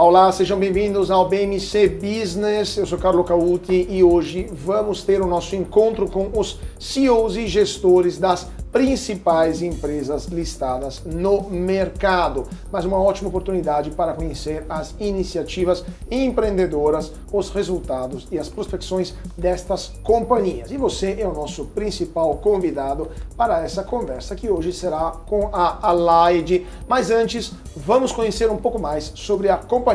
Olá, olá, sejam bem-vindos ao BMC Business. Eu sou Carlo Cauti e hoje vamos ter o nosso encontro com os CEOs e gestores das principais empresas listadas no mercado. Mas uma ótima oportunidade para conhecer as iniciativas empreendedoras, os resultados e as prospecções destas companhias. E você é o nosso principal convidado para essa conversa, que hoje será com a Allied. Mas antes, vamos conhecer um pouco mais sobre a companhia.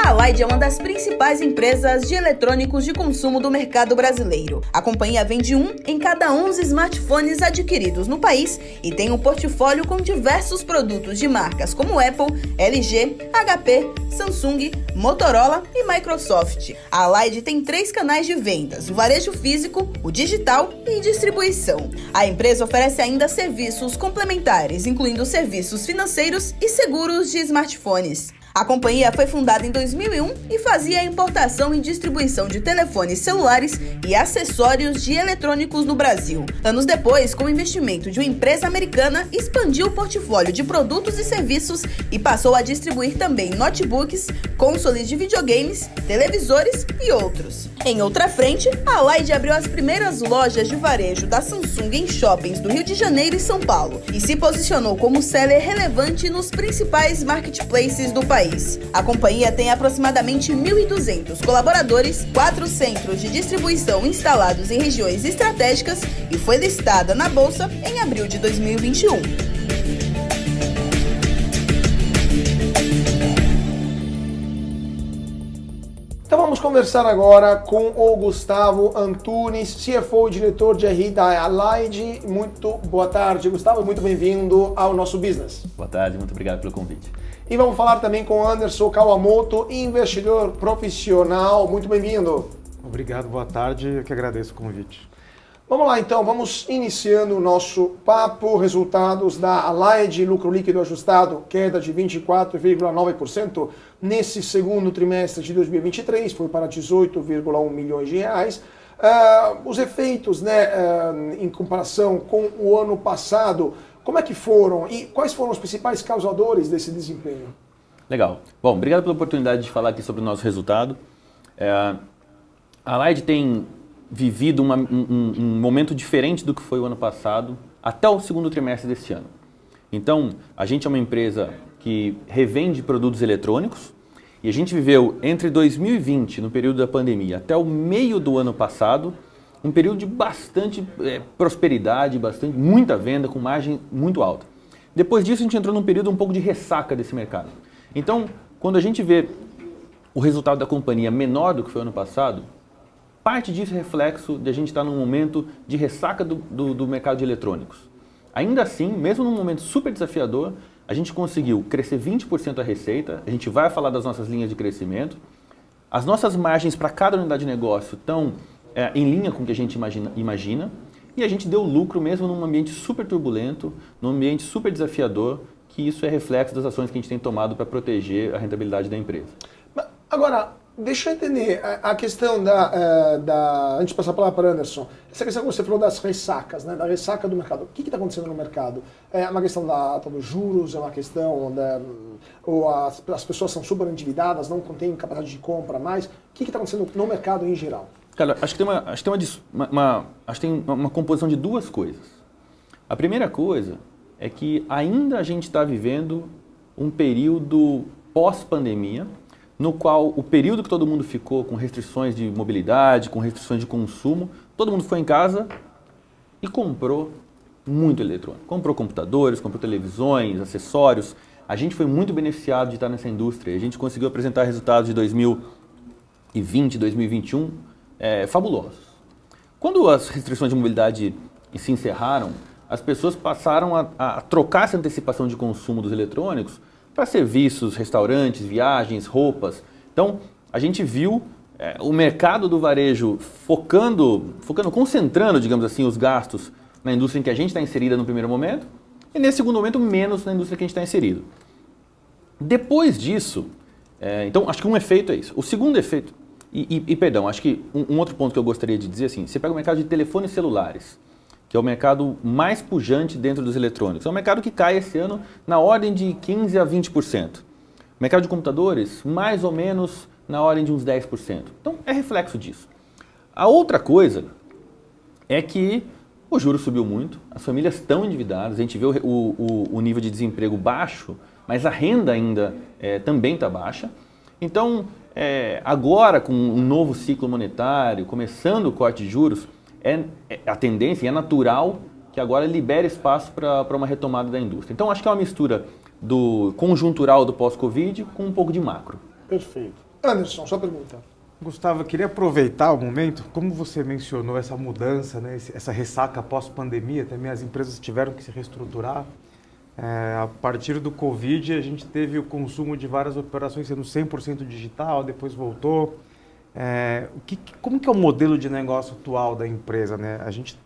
A Allied é uma das principais empresas de eletrônicos de consumo do mercado brasileiro. A companhia vende um em cada 11 smartphones adquiridos no país e tem um portfólio com diversos produtos de marcas como Apple, LG, HP, Samsung, Motorola e Microsoft. A Allied tem 3 canais de vendas: o varejo físico, o digital e distribuição. A empresa oferece ainda serviços complementares, incluindo serviços financeiros e seguros de smartphones. A companhia foi fundada em 2001 e fazia a importação e distribuição de telefones celulares e acessórios de eletrônicos no Brasil. Anos depois, com o investimento de uma empresa americana, expandiu o portfólio de produtos e serviços e passou a distribuir também notebooks, consoles de videogames, televisores e outros. Em outra frente, a Allied abriu as primeiras lojas de varejo da Samsung em shoppings do Rio de Janeiro e São Paulo e se posicionou como seller relevante nos principais marketplaces do país. A companhia tem aproximadamente 1.200 colaboradores, 4 centros de distribuição instalados em regiões estratégicas e foi listada na Bolsa em abril de 2021. Então vamos conversar agora com o Gustavo Antunes, CFO e diretor de RI da Allied. Muito boa tarde, Gustavo, muito bem-vindo ao nosso business. Boa tarde, muito obrigado pelo convite. E vamos falar também com Anderson Kawamoto, investidor profissional. Muito bem-vindo. Obrigado, boa tarde, eu que agradeço o convite. Vamos lá então, vamos iniciando o nosso papo. Resultados da Allied, lucro líquido ajustado, queda de 24,9% nesse segundo trimestre de 2023, foi para 18,1 milhões de reais. Os efeitos, em comparação com o ano passado, como é que foram e quais foram os principais causadores desse desempenho? Legal. Bom, obrigado pela oportunidade de falar aqui sobre o nosso resultado. A Allied tem vivido um momento diferente do que foi o ano passado, até o segundo trimestre deste ano. Então, a gente é uma empresa que revende produtos eletrônicos e a gente viveu entre 2020, no período da pandemia, até o meio do ano passado, um período de bastante prosperidade, muita venda, com margem muito alta. Depois disso, a gente entrou num período um pouco de ressaca desse mercado. Então, quando a gente vê o resultado da companhia menor do que foi o ano passado, parte disso é reflexo de a gente estar num momento de ressaca do mercado de eletrônicos. Ainda assim, mesmo num momento super desafiador, a gente conseguiu crescer 20% a receita, a gente vai falar das nossas linhas de crescimento, as nossas margens para cada unidade de negócio estão em linha com o que a gente imagina, e a gente deu lucro mesmo num ambiente super turbulento, num ambiente super desafiador, que isso é reflexo das ações que a gente tem tomado para proteger a rentabilidade da empresa. Agora, deixa eu entender a questão antes de passar a palavra para o Anderson, essa questão que você falou das ressacas, da ressaca do mercado. O que está acontecendo no mercado? É uma questão dos juros, é uma questão ou as pessoas são super endividadas, não têm capacidade de compra mais? O que está acontecendo no mercado em geral? Cara, acho que tem uma composição de duas coisas. A primeira coisa é que ainda a gente está vivendo um período pós-pandemia, no qual o período que todo mundo ficou com restrições de mobilidade, com restrições de consumo, todo mundo foi em casa e comprou muito eletrônico. Comprou computadores, comprou televisões, acessórios. A gente foi muito beneficiado de estar nessa indústria. A gente conseguiu apresentar resultados de 2020, 2021 fabulosos. Quando as restrições de mobilidade se encerraram, as pessoas passaram a trocar essa antecipação de consumo dos eletrônicos para serviços, restaurantes, viagens, roupas. Então, a gente viu o mercado do varejo concentrando, digamos assim, os gastos na indústria em que a gente está inserida no primeiro momento e, nesse segundo momento, menos na indústria que a gente está inserido. Depois disso, então, acho que um efeito é isso. O segundo efeito, perdão, acho que um outro ponto que eu gostaria de dizer assim, você pega o mercado de telefones celulares. que é o mercado mais pujante dentro dos eletrônicos. É um mercado que cai esse ano na ordem de 15% a 20%. O mercado de computadores, mais ou menos na ordem de uns 10%. Então, é reflexo disso. A outra coisa é que o juros subiu muito, as famílias estão endividadas, a gente vê o nível de desemprego baixo, mas a renda ainda também está baixa. Então, agora com um novo ciclo monetário, começando o corte de juros, a tendência, é natural que agora libere espaço para uma retomada da indústria. Então, acho que é uma mistura do conjuntural do pós-Covid com um pouco de macro. Perfeito. Anderson, sua pergunta. Gustavo, eu queria aproveitar o momento, como você mencionou essa mudança, né, essa ressaca pós-pandemia, também as empresas tiveram que se reestruturar. A partir do Covid, a gente teve o consumo de várias operações sendo 100% digital, depois voltou. Como que é o modelo de negócio atual da empresa, né? A gente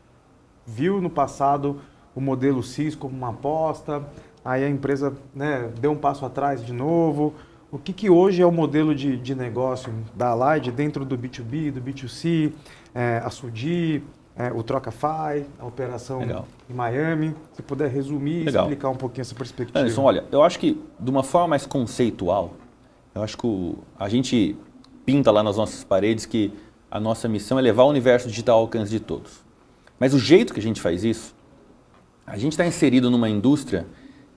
viu no passado o modelo CIS como uma aposta, aí a empresa, né, deu um passo atrás de novo. O que hoje é o modelo de negócio da Allied dentro do B2B, do B2C, a Sudi, o Trocafy, a operação Legal. em Miami? Se puder resumir e explicar um pouquinho essa perspectiva. Anderson, olha, eu acho que de uma forma mais conceitual, eu acho que a gente pinta lá nas nossas paredes que a nossa missão é levar o universo digital ao alcance de todos. Mas o jeito que a gente faz isso, a gente está inserido numa indústria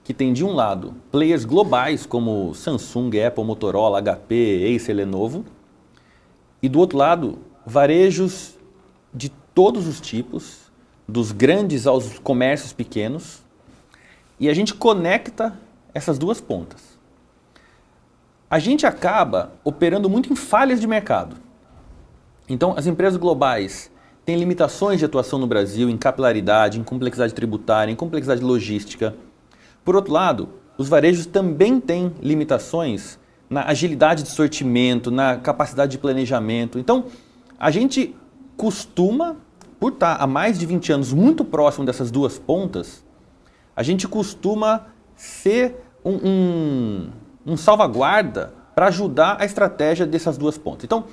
que tem de um lado players globais como Samsung, Apple, Motorola, HP, Acer, Lenovo, e do outro lado varejos de todos os tipos, dos grandes aos comércios pequenos, e a gente conecta essas duas pontas. A gente acaba operando muito em falhas de mercado. Então, as empresas globais têm limitações de atuação no Brasil em capilaridade, em complexidade tributária, em complexidade logística. Por outro lado, os varejos também têm limitações na agilidade de sortimento, na capacidade de planejamento. Então, a gente costuma, por estar há mais de 20 anos muito próximo dessas duas pontas, a gente costuma ser um salvaguarda para ajudar a estratégia dessas duas pontas. Então,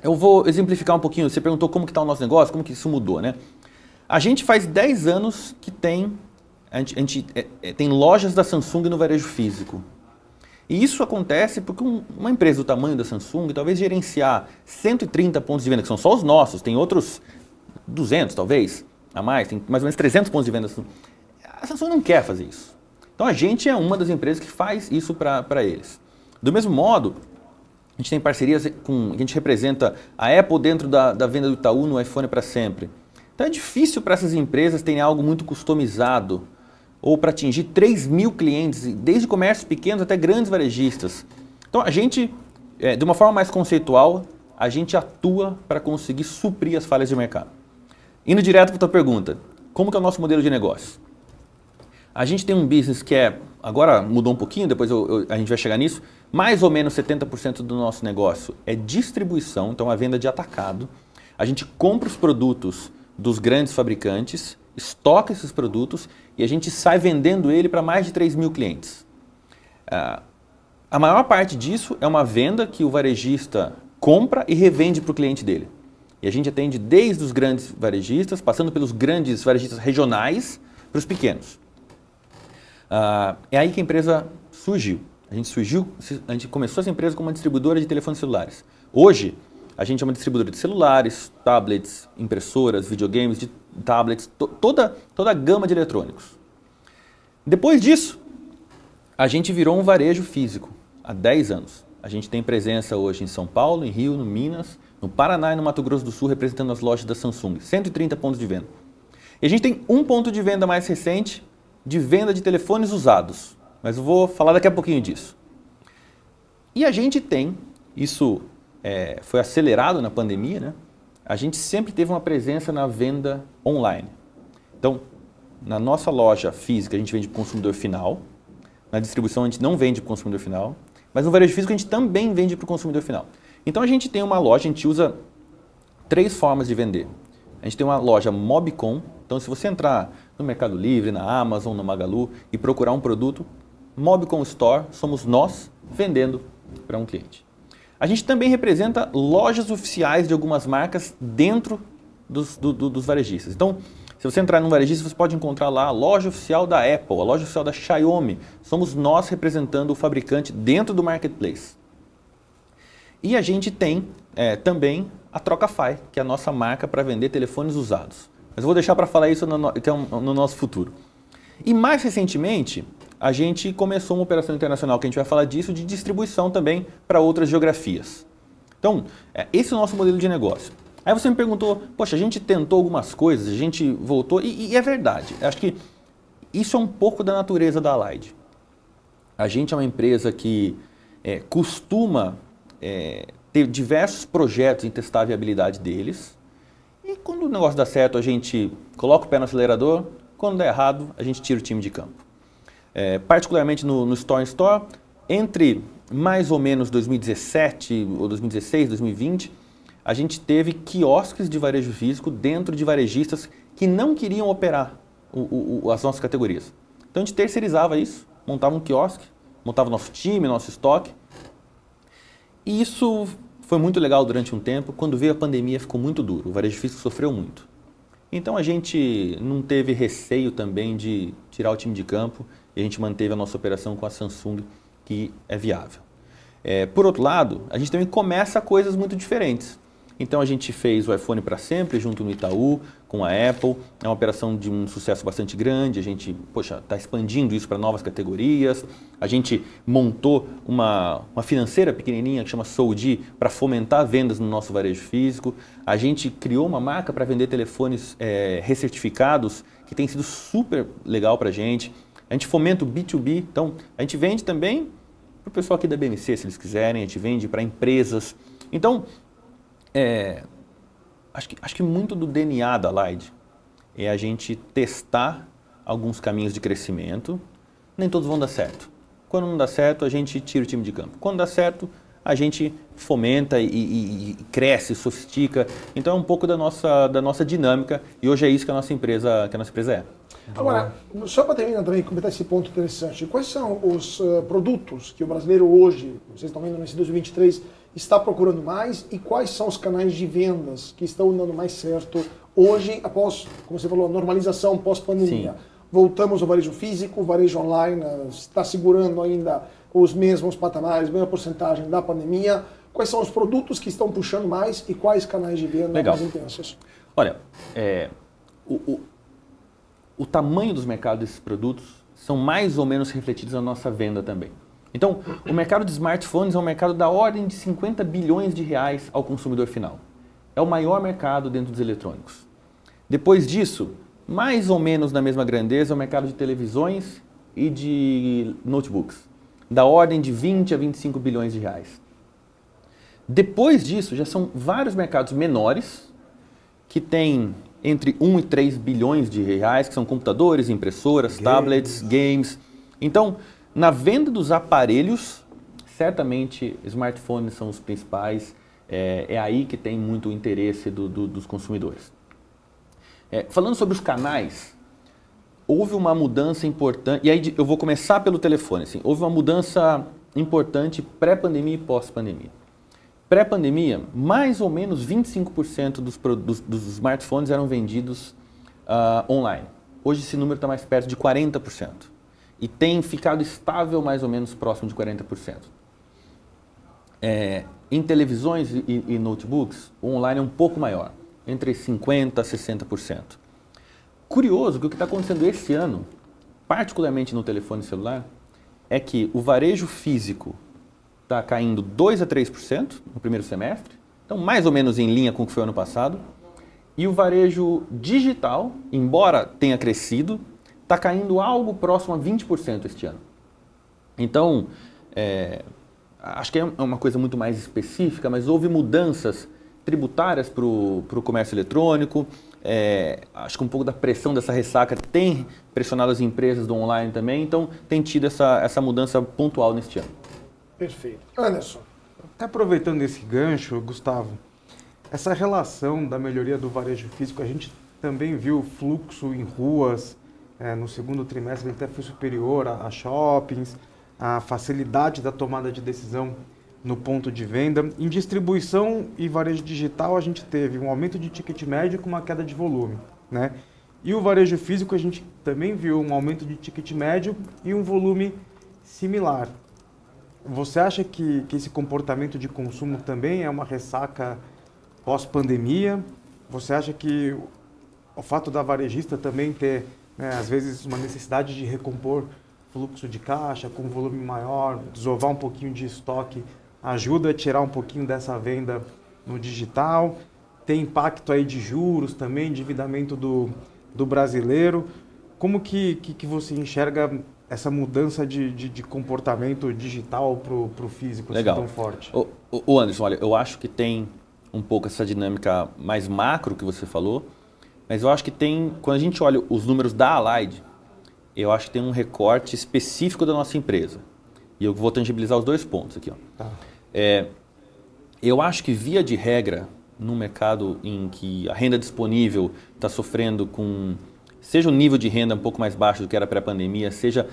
eu vou exemplificar um pouquinho. Você perguntou como que está o nosso negócio, como que isso mudou, né? A gente faz 10 anos que a gente tem lojas da Samsung no varejo físico. E isso acontece porque uma empresa do tamanho da Samsung, talvez gerenciar 130 pontos de venda, que são só os nossos, tem outros 200 talvez, a mais, tem mais ou menos 300 pontos de venda. A Samsung não quer fazer isso. Então a gente é uma das empresas que faz isso para eles. Do mesmo modo, a gente tem parcerias a gente representa a Apple dentro da venda do Itaú no iPhone para sempre. Então é difícil para essas empresas terem algo muito customizado ou para atingir 3 mil clientes, desde comércios pequenos até grandes varejistas. Então a gente, de uma forma mais conceitual, a gente atua para conseguir suprir as falhas de mercado. Indo direto para a tua pergunta, como que é o nosso modelo de negócio? A gente tem um business que agora mudou um pouquinho, depois a gente vai chegar nisso, mais ou menos 70% do nosso negócio é distribuição, então a venda de atacado. A gente compra os produtos dos grandes fabricantes, estoca esses produtos e a gente sai vendendo ele para mais de 3 mil clientes. A maior parte disso é uma venda que o varejista compra e revende para o cliente dele. E a gente atende desde os grandes varejistas, passando pelos grandes varejistas regionais, para os pequenos. É aí que a empresa surgiu. A gente começou essa empresa como uma distribuidora de telefones celulares. Hoje, a gente é uma distribuidora de celulares, tablets, impressoras, videogames, de tablets, toda a gama de eletrônicos. Depois disso, a gente virou um varejo físico há 10 anos. A gente tem presença hoje em São Paulo, em Rio, no Minas, no Paraná e no Mato Grosso do Sul, representando as lojas da Samsung. 130 pontos de venda. E a gente tem um ponto de venda mais recente de venda de telefones usados. Mas eu vou falar daqui a pouquinho disso. E a gente tem, isso foi acelerado na pandemia, né? A gente sempre teve uma presença na venda online. Então, na nossa loja física a gente vende para o consumidor final, na distribuição a gente não vende para o consumidor final, mas no varejo físico a gente também vende para o consumidor final. Então a gente tem uma loja, a gente usa 3 formas de vender. A gente tem uma loja Mobcom, então se você entrar no Mercado Livre, na Amazon, no Magalu e procurar um produto, Mobcom Store, somos nós vendendo para um cliente. A gente também representa lojas oficiais de algumas marcas dentro dos varejistas. Então, Se você entrar no varejista, você pode encontrar lá a loja oficial da Apple, a loja oficial da Xiaomi. Somos nós representando o fabricante dentro do marketplace. E a gente tem também a Trocafy, que é a nossa marca para vender telefones usados. Mas eu vou deixar para falar isso no nosso futuro. E mais recentemente, a gente começou uma operação internacional, que a gente vai falar disso, de distribuição também para outras geografias. Então, esse é o nosso modelo de negócio. Aí você me perguntou, poxa, a gente tentou algumas coisas, a gente voltou, e é verdade. Acho que isso é um pouco da natureza da Allied. A gente é uma empresa que costuma ter diversos projetos em testar a viabilidade deles, e quando o negócio dá certo, a gente coloca o pé no acelerador, quando dá errado, a gente tira o time de campo. Particularmente no Store in Store, entre mais ou menos 2017 ou 2016, 2020, a gente teve quiosques de varejo físico dentro de varejistas que não queriam operar as nossas categorias. Então a gente terceirizava isso, montava um quiosque, montava nosso time, nosso estoque. E isso foi muito legal durante um tempo. Quando veio a pandemia ficou muito duro, o varejo físico sofreu muito. Então a gente não teve receio também de tirar o time de campo e a gente manteve a nossa operação com a Samsung, que é viável. Por outro lado, a gente também começa coisas muito diferentes. Então a gente fez o iPhone para sempre junto no Itaú, com a Apple. É uma operação de um sucesso bastante grande. A gente, está expandindo isso para novas categorias. A gente montou uma financeira pequenininha que chama Soudi para fomentar vendas no nosso varejo físico. A gente criou uma marca para vender telefones recertificados, que tem sido super legal para a gente. A gente fomenta o B2B. Então a gente vende também para o pessoal aqui da BMC, se eles quiserem. A gente vende para empresas. Então, acho que muito do DNA da Allied é a gente testar alguns caminhos de crescimento. Nem todos vão dar certo. Quando não dá certo, a gente tira o time de campo. Quando dá certo, a gente fomenta e cresce, sofistica. Então é um pouco da nossa dinâmica e hoje é isso que a nossa empresa é. Agora, só para terminar também, comentar esse ponto interessante, quais são os produtos que o brasileiro hoje, vocês estão vendo nesse 2023, está procurando mais e quais são os canais de vendas que estão dando mais certo hoje, após, como você falou, a normalização pós-pandemia? Voltamos ao varejo físico, o varejo online está segurando ainda os mesmos patamares, a mesma porcentagem da pandemia. Quais são os produtos que estão puxando mais e quais canais de venda mais intensos? Olha, o tamanho dos mercados desses produtos são mais ou menos refletidos na nossa venda também. Então, o mercado de smartphones é um mercado da ordem de 50 bilhões de reais ao consumidor final. É o maior mercado dentro dos eletrônicos. Depois disso, mais ou menos na mesma grandeza, é o mercado de televisões e de notebooks, da ordem de 20 a 25 bilhões de reais. Depois disso, já são vários mercados menores, que têm entre 1 e 3 bilhões de reais, que são computadores, impressoras, tablets, games. Então, na venda dos aparelhos, certamente smartphones são os principais, é aí que tem muito interesse dos consumidores. Falando sobre os canais, houve uma mudança importante, e aí eu vou começar pelo telefone, assim, houve uma mudança importante pré-pandemia e pós-pandemia. Pré-pandemia, mais ou menos 25% dos smartphones eram vendidos online. Hoje esse número está mais perto de 40%. E tem ficado estável mais ou menos próximo de 40%. Em televisões e notebooks, o online é um pouco maior, entre 50% a 60%. Curioso que o que está acontecendo esse ano, particularmente no telefone celular, é que o varejo físico está caindo 2% a 3% no primeiro semestre, então mais ou menos em linha com o que foi ano passado, e o varejo digital, embora tenha crescido, está caindo algo próximo a 20% este ano. Então, acho que é uma coisa muito mais específica, mas houve mudanças tributárias para o comércio eletrônico. Acho que um pouco da pressão dessa ressaca tem pressionado as empresas do online também, então tem tido essa mudança pontual neste ano. Perfeito. Anderson. Até aproveitando esse gancho, Gustavo, essa relação da melhoria do varejo físico, a gente também viu o fluxo em ruas, no segundo trimestre ele até foi superior a shoppings, a facilidade da tomada de decisão no ponto de venda. Em distribuição e varejo digital a gente teve um aumento de ticket médio com uma queda de volume, né? E o varejo físico a gente também viu um aumento de ticket médio e um volume similar. Você acha que esse comportamento de consumo também é uma ressaca pós-pandemia? Você acha que o fato da varejista também ter, né, às vezes, uma necessidade de recompor fluxo de caixa com volume maior, desovar um pouquinho de estoque, ajuda a tirar um pouquinho dessa venda no digital? Tem impacto aí de juros também, endividamento do brasileiro. Como que você enxerga essa mudança de comportamento digital para o físico assim, tão forte? O Anderson, olha, eu acho que tem um pouco essa dinâmica mais macro que você falou, mas eu acho que tem, quando a gente olha os números da Allied, eu acho que tem um recorte específico da nossa empresa. E eu vou tangibilizar os 2 pontos aqui. Ó. Tá. Eu acho que, via de regra, num mercado em que a renda disponível está sofrendo com, seja o nível de renda um pouco mais baixo do que era pré-pandemia, seja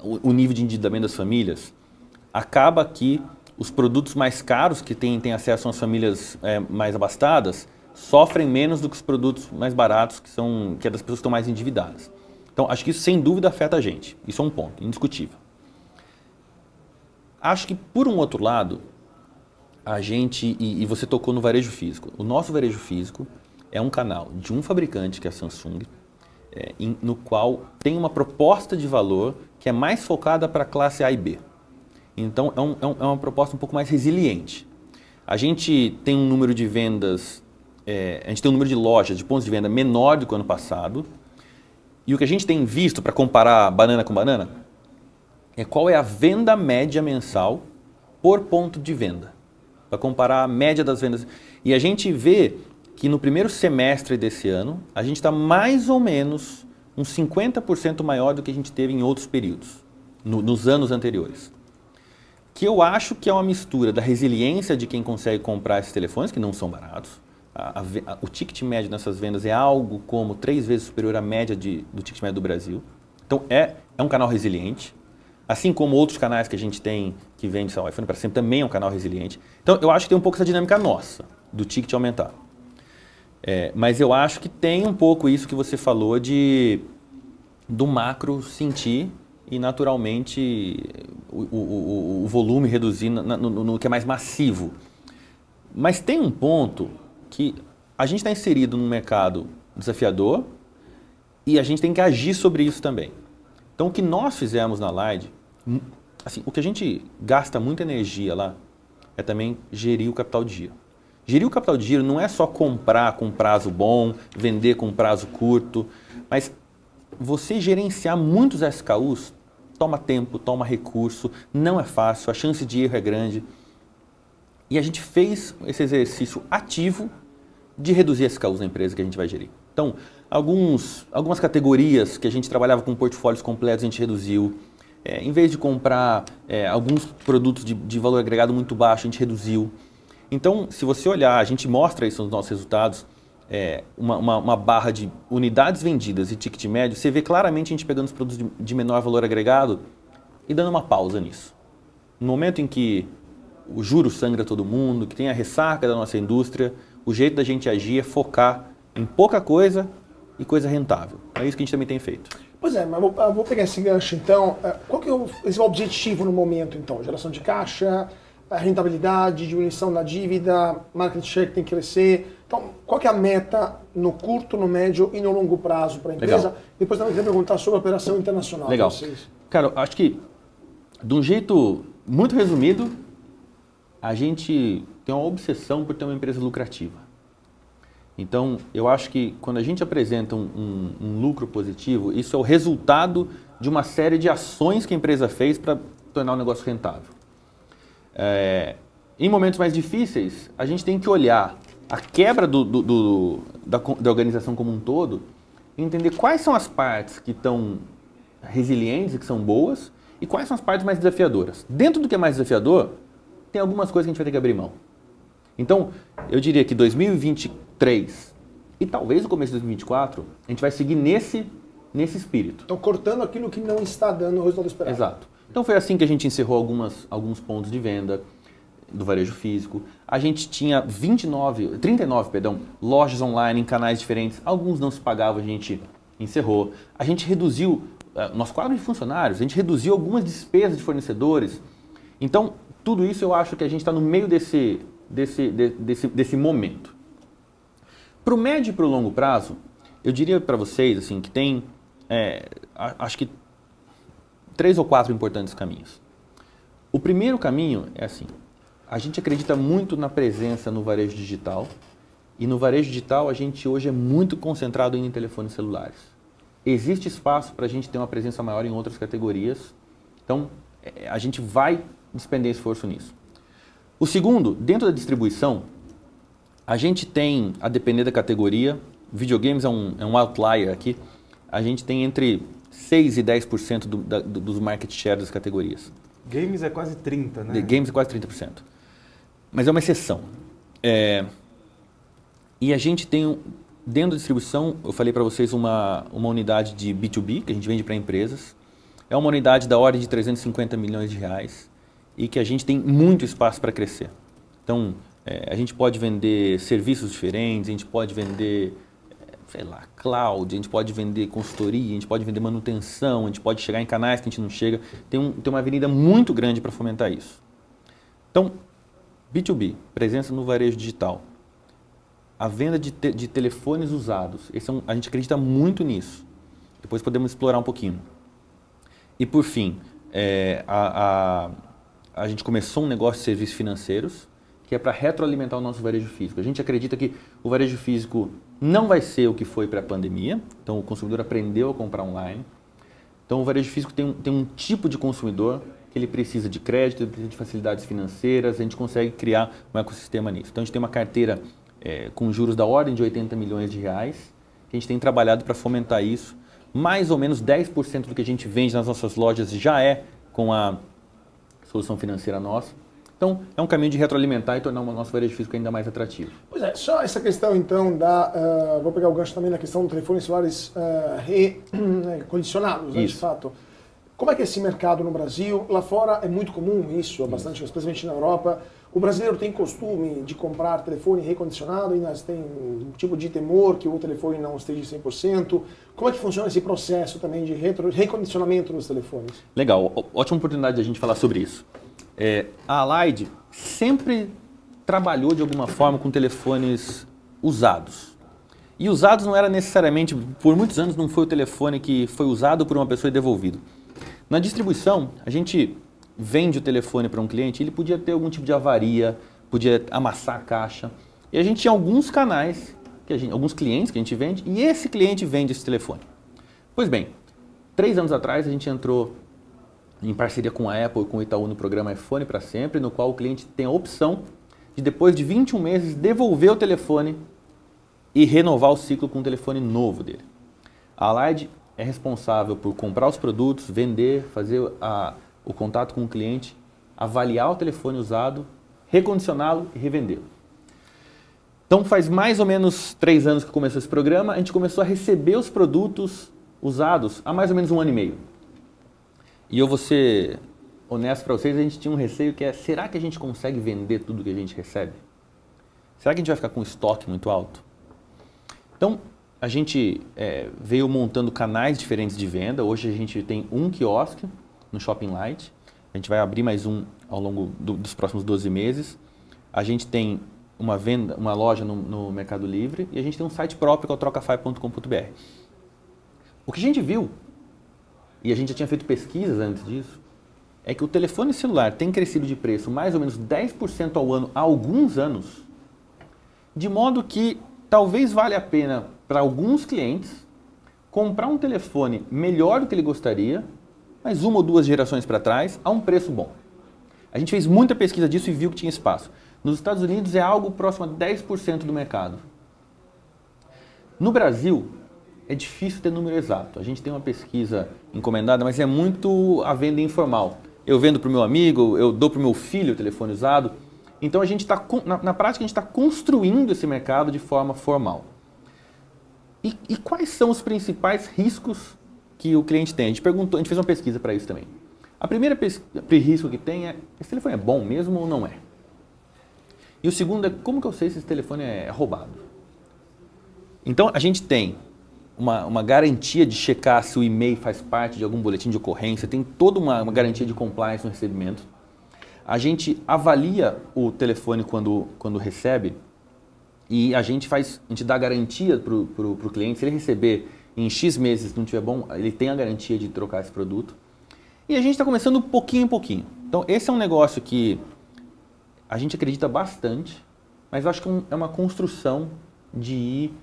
o nível de endividamento das famílias, acaba que os produtos mais caros que têm acesso às famílias mais abastadas sofrem menos do que os produtos mais baratos, que é das pessoas que estão mais endividadas. Então, acho que isso sem dúvida afeta a gente. Isso é um ponto indiscutível. Acho que, por um outro lado, a gente, e você tocou no varejo físico, o nosso varejo físico é um canal de um fabricante, que é a Samsung, no qual tem uma proposta de valor que é mais focada para a classe A e B. Então, é uma proposta um pouco mais resiliente. A gente tem um número de vendas, a gente tem um número de lojas, de pontos de venda menor do que o ano passado. E o que a gente tem visto, para comparar banana com banana, é qual é a venda média mensal por ponto de venda. Para comparar a média das vendas. E a gente vê que no primeiro semestre desse ano, a gente está mais ou menos uns 50% maior do que a gente teve em outros períodos, nos anos anteriores. Que eu acho que é uma mistura da resiliência de quem consegue comprar esses telefones, que não são baratos. O ticket médio nessas vendas é algo como 3 vezes superior à média do ticket médio do Brasil. Então é um canal resiliente. Assim como outros canais que a gente tem que vende, sei lá, o iPhone para sempre também é um canal resiliente. Então eu acho que tem um pouco essa dinâmica nossa, do ticket aumentar. Mas eu acho que tem um pouco isso que você falou do macro sentir e naturalmente o volume reduzir no que é mais massivo. Mas tem um ponto que a gente está inserido num mercado desafiador e a gente tem que agir sobre isso também. Então, o que nós fizemos na Allied, assim, o que a gente gasta muita energia lá é também gerir o capital de giro. Gerir o capital de giro não é só comprar com prazo bom, vender com prazo curto, mas você gerenciar muitos SKUs toma tempo, toma recurso, não é fácil, a chance de erro é grande. E a gente fez esse exercício ativo de reduzir SKUs na empresa que a gente vai gerir. Então, algumas categorias que a gente trabalhava com portfólios completos, a gente reduziu. Em vez de comprar alguns produtos de valor agregado muito baixo, a gente reduziu. Então, se você olhar, a gente mostra isso nos nossos resultados, uma barra de unidades vendidas e ticket médio, você vê claramente a gente pegando os produtos de menor valor agregado e dando uma pausa nisso. No momento em que o juro sangra todo mundo, que tem a ressaca da nossa indústria, o jeito da gente agir é focar em pouca coisa e coisa rentável. É isso que a gente também tem feito. Pois é, mas eu vou pegar esse gancho então. Qual que é esse objetivo no momento então? Geração de caixa, rentabilidade, diminuição da dívida, market share que tem que crescer. Então, qual que é a meta no curto, no médio e no longo prazo para a empresa? Legal. Depois também queria perguntar sobre a operação internacional. Legal. Cara, acho que de um jeito muito resumido, a gente tem uma obsessão por ter uma empresa lucrativa. Então, eu acho que quando a gente apresenta um lucro positivo, isso é o resultado de uma série de ações que a empresa fez para tornar o negócio rentável. Em momentos mais difíceis, a gente tem que olhar a quebra da organização como um todo e entender quais são as partes que estão resilientes e que são boas e quais são as partes mais desafiadoras. Dentro do que é mais desafiador, tem algumas coisas que a gente vai ter que abrir mão. Então, eu diria que 2023 e talvez o começo de 2024, a gente vai seguir nesse espírito. Então, cortando aquilo que não está dando o resultado esperado. Exato. Então, foi assim que a gente encerrou alguns pontos de venda do varejo físico. A gente tinha 39 lojas online em canais diferentes. Alguns não se pagavam, a gente encerrou. A gente reduziu nosso quadro de funcionários, a gente reduziu algumas despesas de fornecedores. Então, tudo isso eu acho que a gente está no meio desse momento. Para o médio e para o longo prazo, eu diria para vocês assim, que tem, acho que 3 ou 4 importantes caminhos. O primeiro caminho é assim, a gente acredita muito na presença no varejo digital, e no varejo digital a gente hoje é muito concentrado em telefones celulares. Existe espaço para a gente ter uma presença maior em outras categorias, então a gente vai despender esforço nisso. O segundo, dentro da distribuição, a gente tem, a depender da categoria, videogames é um outlier aqui, a gente tem entre 6% e 10% dos market share das categorias. Games é quase 30%, né? Games é quase 30%. Mas é uma exceção. E a gente tem, dentro da distribuição, eu falei para vocês uma unidade de B2B, que a gente vende para empresas. É uma unidade da ordem de 350 milhões de reais e que a gente tem muito espaço para crescer. Então, a gente pode vender serviços diferentes, a gente pode vender, cloud, a gente pode vender consultoria, a gente pode vender manutenção, a gente pode chegar em canais que a gente não chega. Tem uma avenida muito grande para fomentar isso. Então, B2B, presença no varejo digital. A venda de telefones usados, a gente acredita muito nisso. Depois podemos explorar um pouquinho. E por fim, a gente começou um negócio de serviços financeiros, que é para retroalimentar o nosso varejo físico. A gente acredita que o varejo físico não vai ser o que foi pré-pandemia, então o consumidor aprendeu a comprar online. Então o varejo físico tem um tipo de consumidor que ele precisa de crédito, ele precisa de facilidades financeiras, a gente consegue criar um ecossistema nisso. Então a gente tem uma carteira com juros da ordem de 80 milhões de reais, que a gente tem trabalhado para fomentar isso. Mais ou menos 10% do que a gente vende nas nossas lojas já é com a solução financeira nossa. Então, é um caminho de retroalimentar e tornar o nosso varejo físico ainda mais atrativo. Pois é, só essa questão então vou pegar o gancho também na questão do telefones celulares recondicionados, né, de fato. Como é que é esse mercado no Brasil? Lá fora é muito comum isso, bastante, especialmente na Europa. O brasileiro tem costume de comprar telefone recondicionado e nós tem um tipo de temor que o telefone não esteja 100%. Como é que funciona esse processo também de recondicionamento nos telefones? Legal, ótima oportunidade de a gente falar sobre isso. A Allied sempre trabalhou de alguma forma com telefones usados. E usados não era necessariamente, por muitos anos não foi o telefone que foi usado por uma pessoa e devolvido. Na distribuição, a gente vende o telefone para um cliente, ele podia ter algum tipo de avaria, podia amassar a caixa. E a gente tinha alguns canais, alguns clientes que a gente vende, e esse cliente vende esse telefone. Pois bem, 3 anos atrás a gente entrou em parceria com a Apple e com o Itaú no programa iPhone para Sempre, no qual o cliente tem a opção de, depois de 21 meses, devolver o telefone e renovar o ciclo com um telefone novo dele. A Allied é responsável por comprar os produtos, vender, fazer o contato com o cliente, avaliar o telefone usado, recondicioná-lo e revendê-lo. Então faz mais ou menos 3 anos que começou esse programa, a gente começou a receber os produtos usados há mais ou menos 1 ano e meio. E eu vou ser honesto para vocês, a gente tinha um receio que será que a gente consegue vender tudo que a gente recebe? Será que a gente vai ficar com um estoque muito alto? Então, a gente veio montando canais diferentes de venda. Hoje a gente tem um quiosque no Shopping Light. A gente vai abrir mais um ao longo dos próximos 12 meses. A gente tem uma loja no Mercado Livre e a gente tem um site próprio que é o trocafy.com.br. O que a gente viu, e a gente já tinha feito pesquisas antes disso, é que o telefone celular tem crescido de preço mais ou menos 10% ao ano há alguns anos, de modo que talvez valha a pena para alguns clientes comprar um telefone melhor do que ele gostaria, mas 1 ou 2 gerações para trás, a um preço bom. A gente fez muita pesquisa disso e viu que tinha espaço. Nos Estados Unidos é algo próximo a 10% do mercado. No Brasil, é difícil ter número exato. A gente tem uma pesquisa encomendada, mas é muito a venda informal. Eu vendo para o meu amigo, eu dou para o meu filho o telefone usado. Então, a gente está, na prática, a gente está construindo esse mercado de forma formal. E quais são os principais riscos que o cliente tem? A gente fez uma pesquisa para isso também. A primeira risco que tem é, esse telefone é bom mesmo ou não é? E o segundo é, como que eu sei se esse telefone é roubado? Então, a gente tem uma garantia de checar se o e-mail faz parte de algum boletim de ocorrência, tem toda uma garantia de compliance no recebimento. A gente avalia o telefone quando recebe e a gente dá garantia para o cliente. Se ele receber em X meses e não estiver bom, ele tem a garantia de trocar esse produto. E a gente está começando pouquinho em pouquinho. Então, esse é um negócio que a gente acredita bastante, mas eu acho que é uma construção de ir...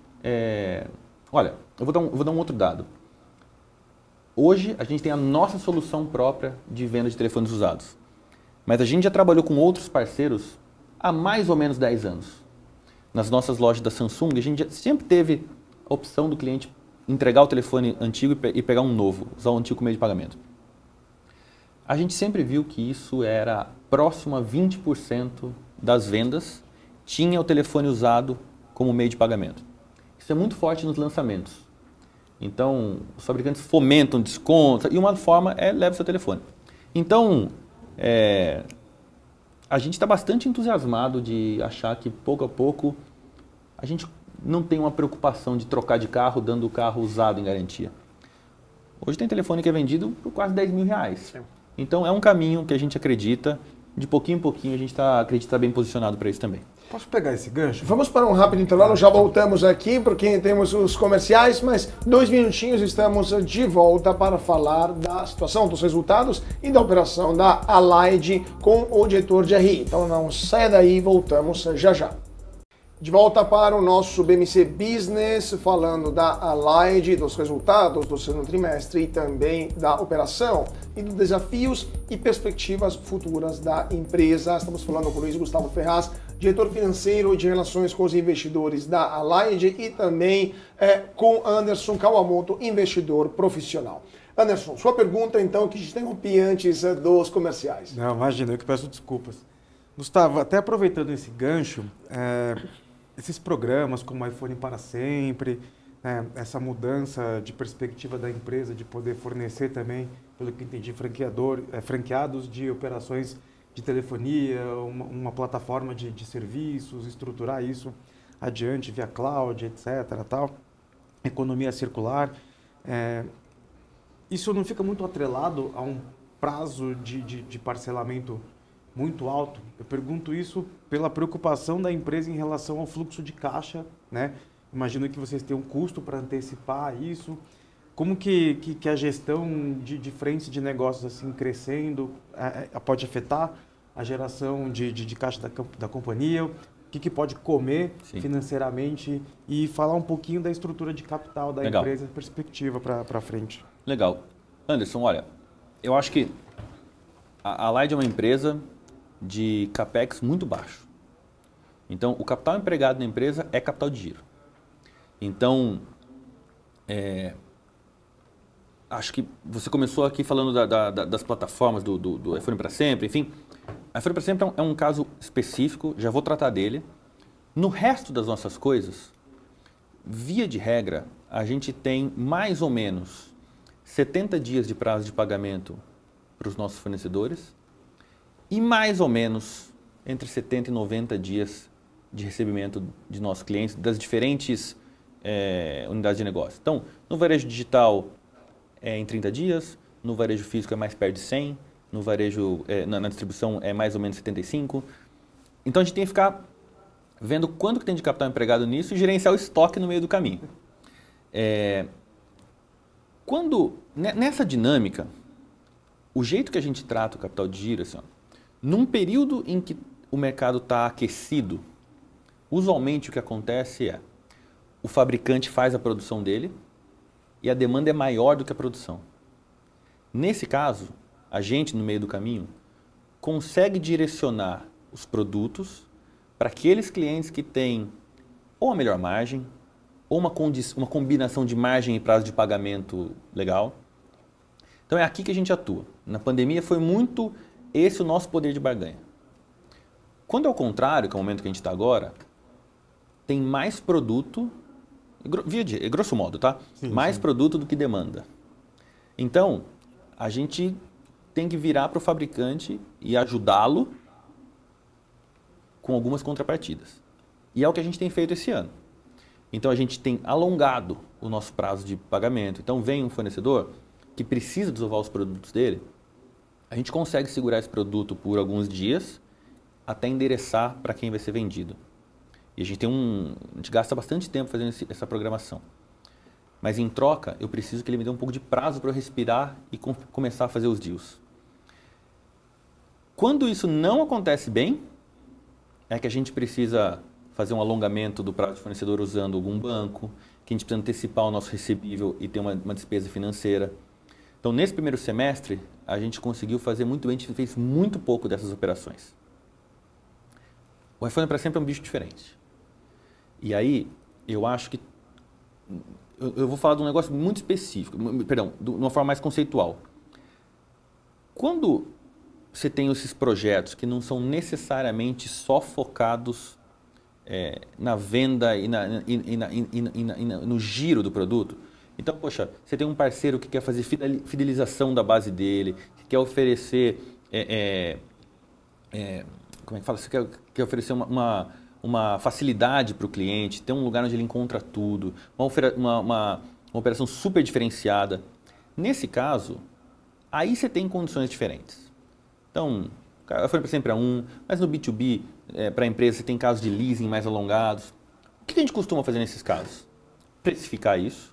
Olha, eu vou dar um outro dado. Hoje, a gente tem a nossa solução própria de venda de telefones usados. Mas a gente já trabalhou com outros parceiros há mais ou menos 10 anos. Nas nossas lojas da Samsung, a gente sempre teve a opção do cliente entregar o telefone antigo e pegar um novo, usar o antigo como meio de pagamento. A gente sempre viu que isso era próximo a 20% das vendas, tinha o telefone usado como meio de pagamento. Isso é muito forte nos lançamentos. Então, os fabricantes fomentam descontos e uma forma é leve seu telefone. Então, a gente está bastante entusiasmado de achar que pouco a pouco a gente não tem uma preocupação de trocar de carro dando o carro usado em garantia. Hoje tem telefone que é vendido por quase 10 mil reais. Sim. Então é um caminho que a gente acredita, de pouquinho em pouquinho a gente acredita bem posicionado para isso também. Posso pegar esse gancho? Vamos para um rápido intervalo, já voltamos aqui porque temos os comerciais, mas 2 minutinhos estamos de volta para falar da situação, dos resultados e da operação da Allied com o diretor de RI. Então não saia daí, voltamos já já. De volta para o nosso BMC Business, falando da Allied, dos resultados do segundo trimestre e também da operação e dos desafios e perspectivas futuras da empresa. Estamos falando com o Luiz Gustavo Ferraz, diretor financeiro de relações com os investidores da Allied e também com Anderson Kawamoto, investidor profissional. Anderson, sua pergunta então, que a gente interrompi antes dos comerciais. Não, imagina, eu que peço desculpas. Gustavo, até aproveitando esse gancho, esses programas como iPhone para sempre, essa mudança de perspectiva da empresa de poder fornecer também, pelo que entendi, franqueados de operações de telefonia, uma plataforma de serviços, estruturar isso adiante via cloud, etc. Tal, economia circular. Isso não fica muito atrelado a um prazo de parcelamento muito alto? Eu pergunto isso pela preocupação da empresa em relação ao fluxo de caixa, né? Imagino que vocês tenham um custo para antecipar isso. Como que a gestão de frentes de negócios assim crescendo pode afetar a geração de caixa da companhia? O que pode comer financeiramente? E falar um pouquinho da estrutura de capital da empresa, perspectiva para frente. Legal. Anderson, olha, eu acho que a Allied é uma empresa de capex muito baixo. Então, o capital empregado na empresa é capital de giro. Então, acho que você começou aqui falando das plataformas do iPhone para sempre, enfim. iPhone para sempre é um caso específico, já vou tratar dele. No resto das nossas coisas, via de regra, a gente tem mais ou menos 70 dias de prazo de pagamento para os nossos fornecedores e mais ou menos entre 70 e 90 dias de recebimento de nossos clientes das diferentes unidades de negócio. Então, no varejo digital é em 30 dias, no varejo físico é mais perto de 100, no varejo, na distribuição é mais ou menos 75. Então, a gente tem que ficar vendo quanto que tem de capital empregado nisso e gerenciar o estoque no meio do caminho. Nessa dinâmica, o jeito que a gente trata o capital de giro, assim, num período em que o mercado está aquecido, usualmente o que acontece é o fabricante faz a produção dele e a demanda é maior do que a produção. Nesse caso, a gente, no meio do caminho, consegue direcionar os produtos para aqueles clientes que têm ou a melhor margem, ou uma combinação de margem e prazo de pagamento legal. Então é aqui que a gente atua. Na pandemia foi muito esse o nosso poder de barganha. Quando é o contrário, que é o momento que a gente está agora, tem mais produto, grosso modo, tá? Sim, mais produto do que demanda. Então, a gente tem que virar para o fabricante e ajudá-lo com algumas contrapartidas. E é o que a gente tem feito esse ano. Então, a gente tem alongado o nosso prazo de pagamento. Então, vem um fornecedor que precisa desovar os produtos dele, a gente consegue segurar esse produto por alguns dias até endereçar para quem vai ser vendido. E a gente gasta bastante tempo fazendo essa programação. Mas em troca, eu preciso que ele me dê um pouco de prazo para eu respirar e começar a fazer os deals. Quando isso não acontece bem, é que a gente precisa fazer um alongamento do prazo de fornecedor usando algum banco, que a gente precisa antecipar o nosso recebível e ter uma despesa financeira. Então, nesse primeiro semestre, a gente conseguiu fazer muito bem, a gente fez muito pouco dessas operações. O iPhone para sempre é um bicho diferente. E aí, eu acho que... Eu vou falar de um negócio muito específico, perdão, de uma forma mais conceitual. Quando você tem esses projetos que não são necessariamente só focados na venda e no giro do produto, então, poxa, você tem um parceiro que quer fazer fidelização da base dele, que quer oferecer, como é que fala? Você quer oferecer uma facilidade para o cliente, ter um lugar onde ele encontra tudo, uma operação super diferenciada. Nesse caso, aí você tem condições diferentes. Então, eu falei para sempre mas no B2B, para a empresa, você tem casos de leasing mais alongados. O que a gente costuma fazer nesses casos? Precificar isso.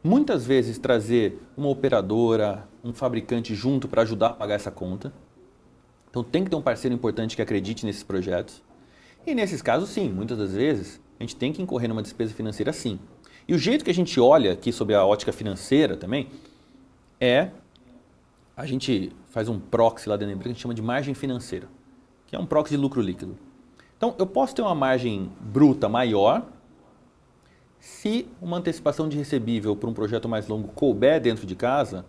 Muitas vezes trazer uma operadora, um fabricante junto para ajudar a pagar essa conta. Então tem que ter um parceiro importante que acredite nesses projetos. E nesses casos, sim, muitas das vezes, a gente tem que incorrer numa despesa financeira, sim. E o jeito que a gente olha aqui sobre a ótica financeira também a gente faz um proxy lá dentro da empresa que a gente chama de margem financeira, que é um proxy de lucro líquido. Então, eu posso ter uma margem bruta maior se uma antecipação de recebível para um projeto mais longo couber dentro de casa.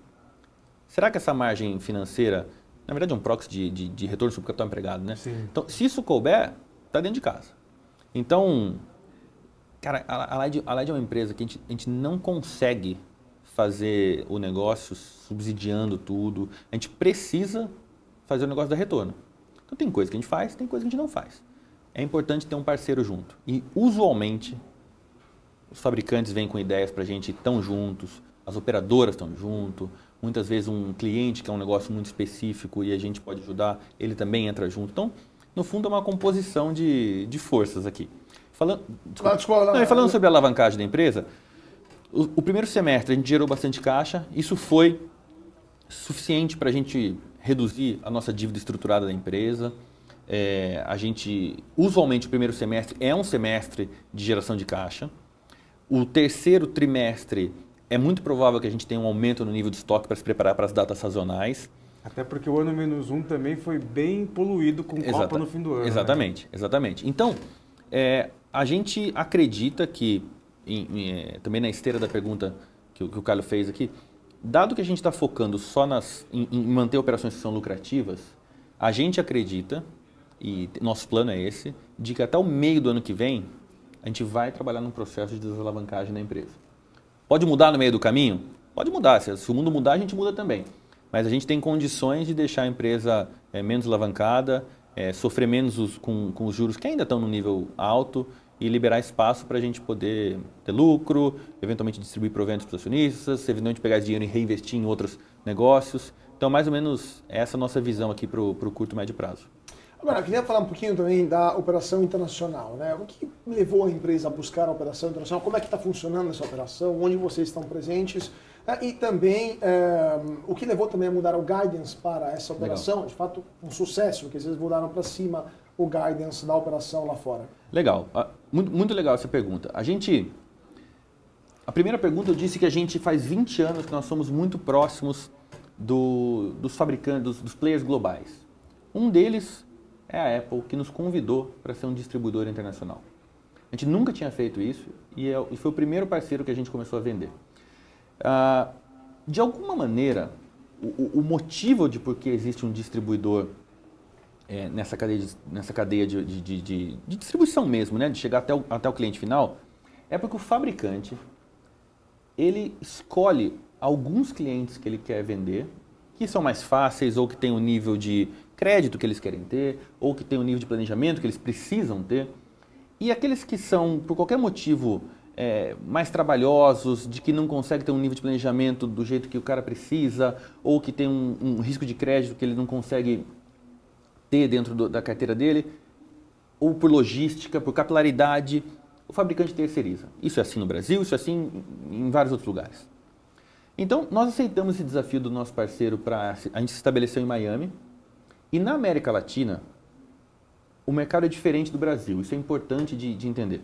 Será que essa margem financeira, na verdade é um proxy de retorno sobre capital empregado, né? Sim. Então, se isso couber, está dentro de casa. Então, cara, a Light é uma empresa que a gente não consegue fazer o negócio subsidiando tudo. A gente precisa fazer o negócio dar retorno. Então, tem coisa que a gente faz, tem coisa que a gente não faz. É importante ter um parceiro junto. E, usualmente, os fabricantes vêm com ideias para a gente estão juntos, as operadoras estão junto, muitas vezes um cliente que é um negócio muito específico e a gente pode ajudar, ele também entra junto. Então, no fundo, é uma composição de forças aqui. Falando sobre a alavancagem da empresa, o primeiro semestre a gente gerou bastante caixa, isso foi suficiente para a gente reduzir a nossa dívida estruturada da empresa. Usualmente, o primeiro semestre é um semestre de geração de caixa. O terceiro trimestre é muito provável que a gente tenha um aumento no nível de estoque para se preparar para as datas sazonais. Até porque o ano -1 também foi bem poluído com Copa no fim do ano. Exatamente, né? Exatamente. Então, a gente acredita que, também na esteira da pergunta que o Carlos fez aqui, dado que a gente está focando só em manter operações que são lucrativas, a gente acredita, e nosso plano é esse, de que até o meio do ano que vem, a gente vai trabalhar num processo de desalavancagem da empresa. Pode mudar no meio do caminho? Pode mudar. Se o mundo mudar, a gente muda também. Mas a gente tem condições de deixar a empresa menos alavancada, sofrer menos com os juros que ainda estão no nível alto e liberar espaço para a gente poder ter lucro, eventualmente distribuir proventos para os acionistas, eventualmente pegar esse dinheiro e reinvestir em outros negócios. Então, mais ou menos, essa é a nossa visão aqui para o curto e médio prazo. Agora, eu queria falar um pouquinho também da operação internacional, né? O que levou a empresa a buscar a operação internacional? Como é que está funcionando essa operação? Onde vocês estão presentes? E também, o que levou também a mudar o guidance para essa operação? Legal. De fato, um sucesso, porque vocês mudaram para cima o guidance da operação lá fora. Legal. Muito legal essa pergunta. A primeira pergunta eu disse que a gente faz 20 anos que nós somos muito próximos dos fabricantes, dos players globais. Um deles é a Apple, que nos convidou para ser um distribuidor internacional. A gente nunca tinha feito isso e foi o primeiro parceiro que a gente começou a vender. De alguma maneira, o motivo de por que existe um distribuidor nessa cadeia de distribuição mesmo, né, de chegar até o cliente final, é porque o fabricante ele escolhe alguns clientes que ele quer vender, que são mais fáceis ou que têm um nível de crédito que eles querem ter, ou que têm um nível de planejamento que eles precisam ter. E aqueles que são, por qualquer motivo, mais trabalhosos, de que não consegue ter um nível de planejamento do jeito que o cara precisa, ou que tem um risco de crédito que ele não consegue ter dentro da carteira dele, ou por logística, por capilaridade, o fabricante terceiriza. Isso é assim no Brasil, isso é assim em vários outros lugares. Então, nós aceitamos esse desafio do nosso parceiro a gente se estabeleceu em Miami, e na América Latina, o mercado é diferente do Brasil, isso é importante de entender.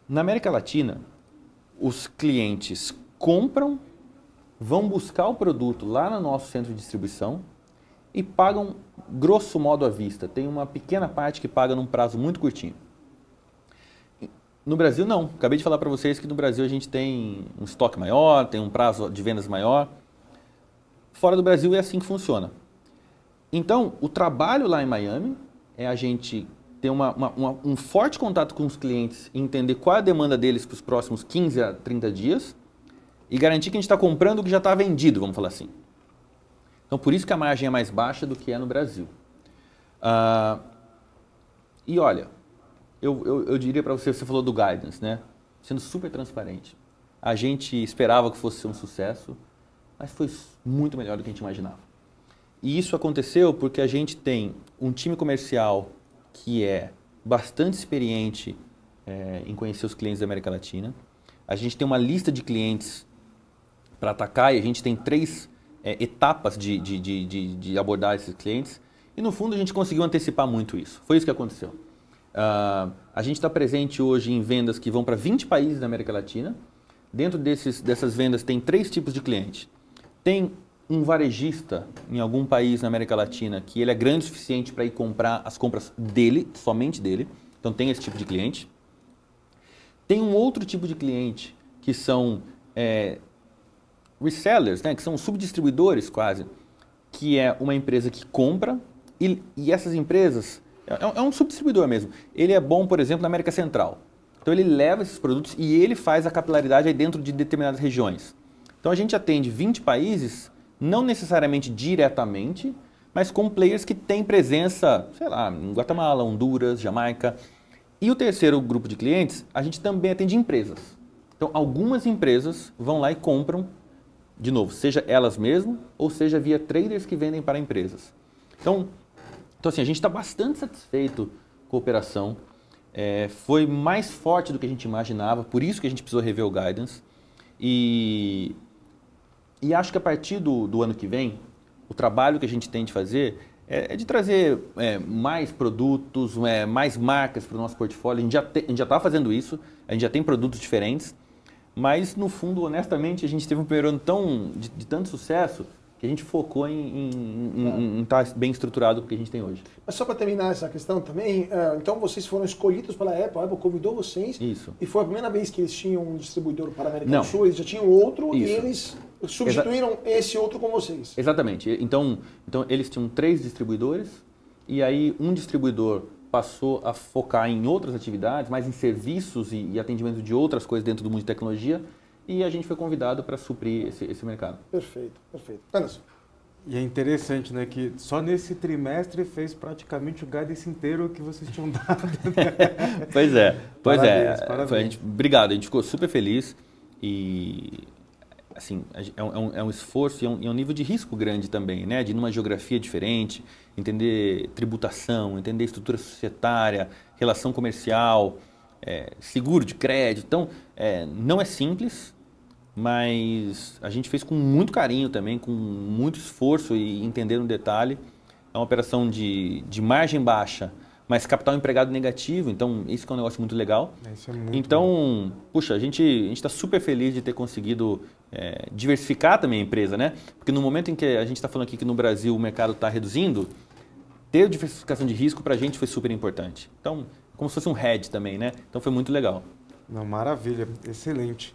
Na América Latina, os clientes compram, vão buscar o produto lá no nosso centro de distribuição e pagam grosso modo à vista. Tem uma pequena parte que paga num prazo muito curtinho. No Brasil, não. Acabei de falar para vocês que no Brasil a gente tem um estoque maior, tem um prazo de vendas maior. Fora do Brasil é assim que funciona. Então, o trabalho lá em Miami é a gente ter um forte contato com os clientes e entender qual é a demanda deles para os próximos 15 a 30 dias e garantir que a gente está comprando o que já está vendido, vamos falar assim. Então, por isso que a margem é mais baixa do que é no Brasil. E olha, eu diria para você, você falou do guidance, né? Sendo super transparente. A gente esperava que fosse um sucesso, mas foi muito melhor do que a gente imaginava. E isso aconteceu porque a gente tem um time comercial que é bastante experiente em conhecer os clientes da América Latina. A gente tem uma lista de clientes para atacar e a gente tem 3 etapas de abordar esses clientes. E no fundo a gente conseguiu antecipar muito isso. Foi isso que aconteceu. A gente está presente hoje em vendas que vão para 20 países da América Latina. Dentro dessas vendas tem 3 tipos de cliente. Tem um varejista em algum país na América Latina que ele é grande o suficiente para ir comprar as compras dele, somente dele. Então tem esse tipo de cliente. Tem um outro tipo de cliente que são resellers, né, que são subdistribuidores quase, que é uma empresa que compra e essas empresas, é um subdistribuidor mesmo. Ele é bom, por exemplo, na América Central. Então ele leva esses produtos e ele faz a capilaridade aí dentro de determinadas regiões. Então a gente atende 20 países, não necessariamente diretamente, mas com players que têm presença, sei lá, em Guatemala, Honduras, Jamaica. E o terceiro grupo de clientes, a gente também atende empresas. Então algumas empresas vão lá e compram, de novo, seja elas mesmas ou seja via traders que vendem para empresas. Então assim, a gente está bastante satisfeito com a operação. Foi mais forte do que a gente imaginava, por isso que a gente precisou rever o guidance. E acho que a partir do ano que vem, o trabalho que a gente tem de fazer é de trazer mais produtos, mais marcas para o nosso portfólio. A gente já está fazendo isso, a gente já tem produtos diferentes, mas no fundo, honestamente, a gente teve um primeiro ano de tanto sucesso que a gente focou em estar bem estruturado com o que a gente tem hoje. Mas só para terminar essa questão também, então vocês foram escolhidos pela Apple, a Apple convidou vocês. Isso. E foi a primeira vez que eles tinham um distribuidor para a América do Sul, eles já tinham outro. Isso. E eles substituíram esse outro com vocês. Exatamente. Então eles tinham 3 distribuidores e aí um distribuidor passou a focar em outras atividades, mais em serviços e atendimento de outras coisas dentro do mundo de tecnologia. E a gente foi convidado para suprir esse mercado. Perfeito, perfeito. Anderson. E é interessante, né, que só nesse trimestre fez praticamente o guidance inteiro que vocês tinham dado. Né? Pois é. Parabéns. Obrigado, a gente ficou super feliz e assim, é um esforço e é um nível de risco grande também, né, de ir numa geografia diferente, entender tributação, entender estrutura societária, relação comercial, seguro de crédito. Então, não é simples, mas a gente fez com muito carinho também, com muito esforço e entender no detalhe. É uma operação de margem baixa, mas capital empregado negativo, então isso que é um negócio muito legal. Isso é muito então, bom. Puxa, a gente está super feliz de ter conseguido diversificar também a empresa, né? Porque no momento em que a gente está falando aqui que no Brasil o mercado está reduzindo, ter diversificação de risco para a gente foi super importante. Então, como se fosse um hedge também, né? Então foi muito legal. Não, maravilha, excelente.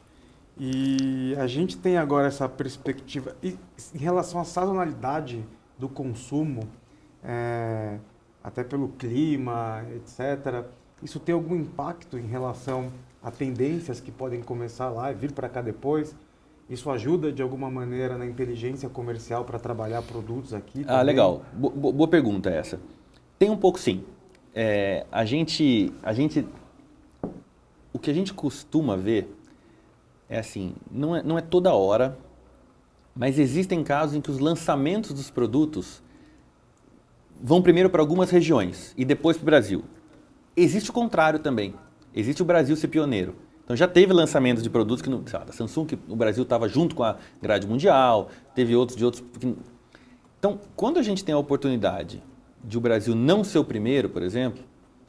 E a gente tem agora essa perspectiva, e em relação à sazonalidade do consumo, até pelo clima, etc., isso tem algum impacto em relação a tendências que podem começar lá e vir para cá depois? Isso ajuda de alguma maneira na inteligência comercial para trabalhar produtos aqui? Ah, legal. Boa pergunta essa. Tem um pouco sim. o que a gente costuma ver é assim, não é toda hora, mas existem casos em que os lançamentos dos produtos vão primeiro para algumas regiões e depois para o Brasil. Existe o contrário também. Existe o Brasil ser pioneiro. Então já teve lançamentos de produtos que, sei lá, da Samsung, que o Brasil estava junto com a grade mundial, teve outros de outros. Então, quando a gente tem a oportunidade de o Brasil não ser o primeiro, por exemplo,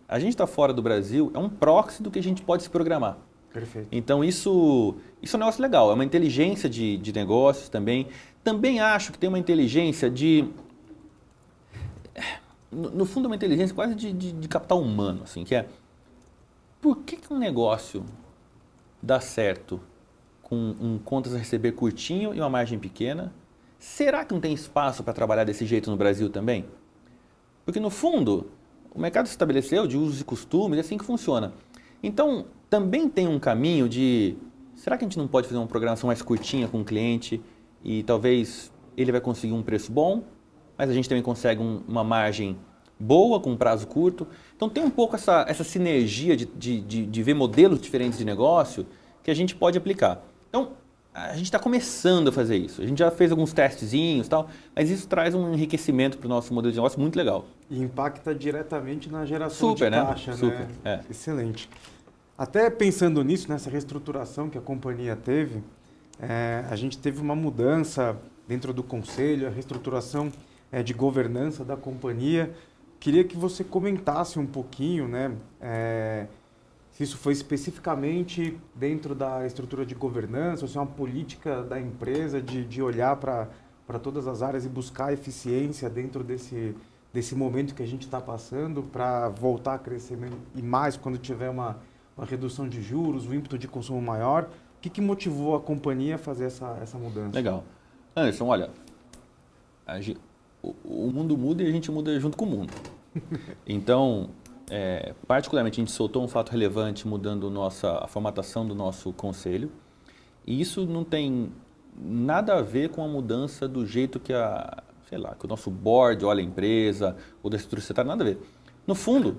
a gente está fora do Brasil, é um proxy do que a gente pode se programar. Perfeito. Então isso é um negócio legal, é uma inteligência de negócios também. Também acho que tem uma inteligência de... No fundo, é uma inteligência quase de capital humano, assim, que é... Por que um negócio dá certo com um contas a receber curtinho e uma margem pequena? Será que não tem espaço para trabalhar desse jeito no Brasil também? Porque, no fundo, o mercado se estabeleceu de usos e costumes, é assim que funciona. Então, também tem um caminho de... Será que a gente não pode fazer uma programação mais curtinha com o cliente e talvez ele vai conseguir um preço bom, mas a gente também consegue uma margem boa, com um prazo curto. Então tem um pouco essa sinergia de ver modelos diferentes de negócio que a gente pode aplicar. Então a gente está começando a fazer isso. A gente já fez alguns testezinhos e tal, mas isso traz um enriquecimento para o nosso modelo de negócio muito legal. E impacta diretamente na geração de caixa, né? Super, é. Excelente. Até pensando nisso, nessa reestruturação que a companhia teve, a gente teve uma mudança dentro do conselho, a reestruturação de governança da companhia. Queria que você comentasse um pouquinho, né, se isso foi especificamente dentro da estrutura de governança, ou se é uma política da empresa de olhar para todas as áreas e buscar eficiência dentro desse momento que a gente está passando para voltar a crescer e mais quando tiver uma redução de juros, um ímpeto de consumo maior. O que motivou a companhia a fazer essa mudança? Legal. Anderson, olha, o mundo muda e a gente muda junto com o mundo. Então, particularmente, a gente soltou um fato relevante mudando a formatação do nosso conselho. E isso não tem nada a ver com a mudança do jeito que que o nosso board olha a empresa ou da estrutura estatal, nada a ver. No fundo,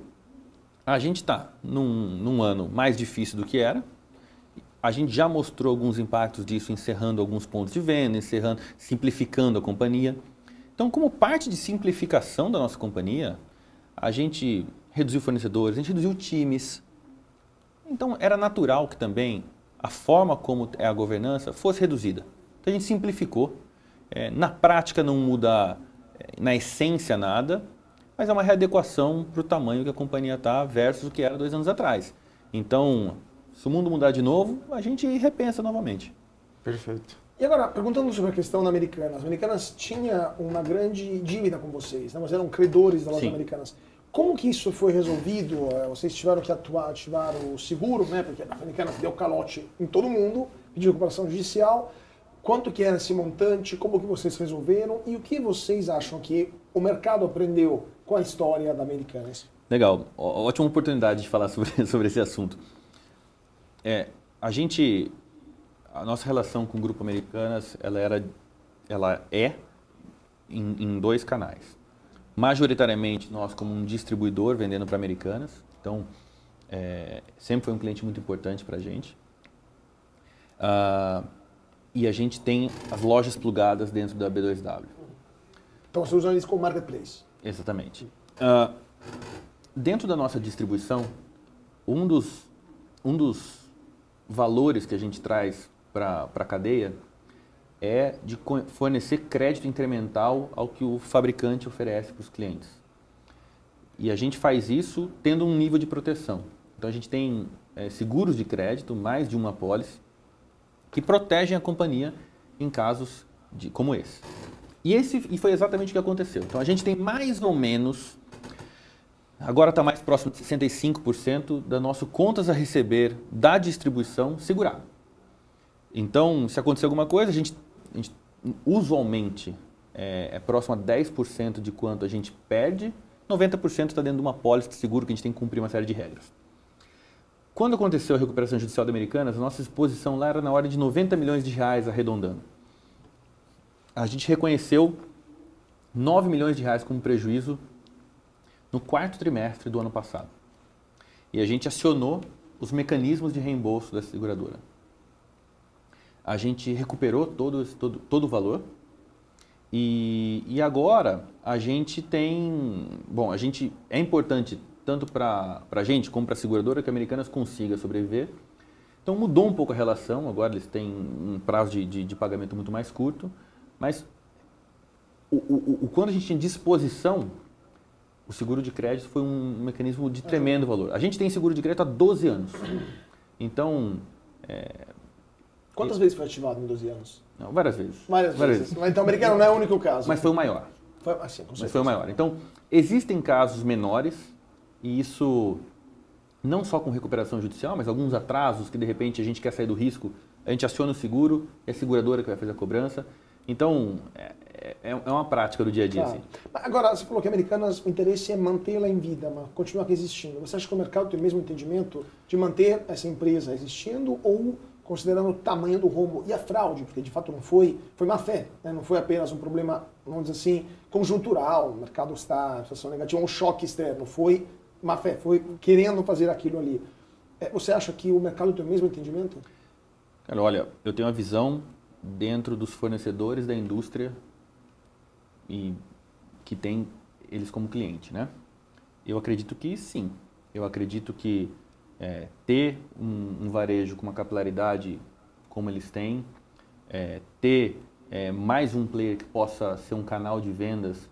a gente está num ano mais difícil do que era. A gente já mostrou alguns impactos disso, encerrando alguns pontos de venda, simplificando a companhia. Então, como parte de simplificação da nossa companhia, a gente reduziu fornecedores, a gente reduziu times. Então, era natural que também a forma como é a governança fosse reduzida. Então, a gente simplificou. Na prática, não muda na essência nada, mas é uma readequação para o tamanho que a companhia está versus o que era 2 anos atrás. Então, se o mundo mudar de novo, a gente repensa novamente. Perfeito. E agora, perguntando sobre a questão da Americanas. As Americanas tinha uma grande dívida com vocês, né? Vocês eram credores das lojas Americanas. Como que isso foi resolvido? Vocês tiveram que ativar o seguro, né? Porque a Americanas deu calote em todo mundo, pediu recuperação judicial. Quanto que era esse montante? Como que vocês resolveram? E o que vocês acham que o mercado aprendeu com a história da Americanas? Legal. Ótima oportunidade de falar sobre esse assunto. A nossa relação com o Grupo Americanas, ela é em 2 canais. Majoritariamente, nós como um distribuidor vendendo para Americanas. Então, sempre foi um cliente muito importante para a gente. E a gente tem as lojas plugadas dentro da B2W. Então, você usa isso como marketplace? Exatamente. Dentro da nossa distribuição, um dos valores que a gente traz para a cadeia é de fornecer crédito incremental ao que o fabricante oferece para os clientes. E a gente faz isso tendo um nível de proteção. Então a gente tem seguros de crédito, mais de uma apólice, que protegem a companhia em casos como esse. E foi exatamente o que aconteceu. Então a gente tem mais ou menos, agora está mais próximo de 65% da nosso contas a receber da distribuição segurado. Então, se acontecer alguma coisa, a gente usualmente é próximo a 10% de quanto a gente perde, 90% está dentro de uma apólice de seguro que a gente tem que cumprir uma série de regras. Quando aconteceu a recuperação judicial da Americanas, a nossa exposição lá era na ordem de 90 milhões de reais arredondando. A gente reconheceu 9 milhões de reais como prejuízo no 4º trimestre do ano passado. E a gente acionou os mecanismos de reembolso da seguradora. A gente recuperou todo o valor e agora a gente tem... Bom, é importante tanto para a gente como para a seguradora que a Americanas consiga sobreviver. Então mudou um pouco a relação, agora eles têm um prazo de pagamento muito mais curto, mas quando a gente tinha disposição, o seguro de crédito foi um mecanismo de tremendo valor. A gente tem seguro de crédito há 12 anos. Então... Quantas vezes foi ativado em 12 anos? Não, várias vezes. Várias vezes. Então, o americano não é o único caso. Mas foi o maior. Foi, assim, com certeza. Mas foi o maior. Então, existem casos menores, e isso não só com recuperação judicial, mas alguns atrasos que, de repente, a gente quer sair do risco, a gente aciona o seguro, é a seguradora que vai fazer a cobrança. Então, é uma prática do dia a dia. Claro. Assim. Agora, você falou que Americanas, o interesse é mantê-la em vida, mas continuar existindo. Você acha que o mercado tem o mesmo entendimento de manter essa empresa existindo ou, considerando o tamanho do rombo e a fraude, porque de fato não foi má fé, né? Não foi apenas um problema, vamos dizer assim, conjuntural, o mercado está em situação negativa, um choque externo, foi má fé, foi querendo fazer aquilo ali. Você acha que o mercado tem o mesmo entendimento? Cara, olha, eu tenho uma visão dentro dos fornecedores da indústria e que tem eles como cliente, né? Eu acredito que sim. Eu acredito que ter um varejo com uma capilaridade como eles têm, ter mais um player que possa ser um canal de vendas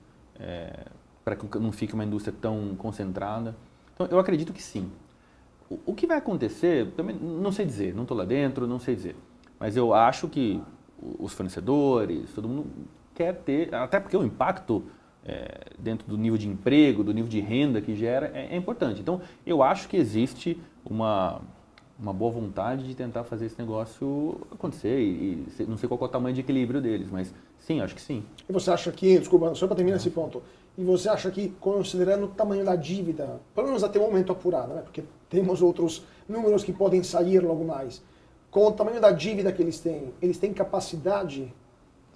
para que não fique uma indústria tão concentrada. Então, eu acredito que sim. O que vai acontecer, também não sei dizer, não estou lá dentro, não sei dizer. Mas eu acho que os fornecedores, todo mundo quer ter, até porque o impacto dentro do nível de emprego, do nível de renda que gera, é importante. Então, eu acho que existe uma boa vontade de tentar fazer esse negócio acontecer e não sei qual é o tamanho de equilíbrio deles, mas sim, acho que sim. E você acha que, desculpa, só para terminar esse ponto, e você acha que, considerando o tamanho da dívida, pelo menos até o momento apurado, né, porque temos outros números que podem sair logo mais, com o tamanho da dívida que eles têm capacidade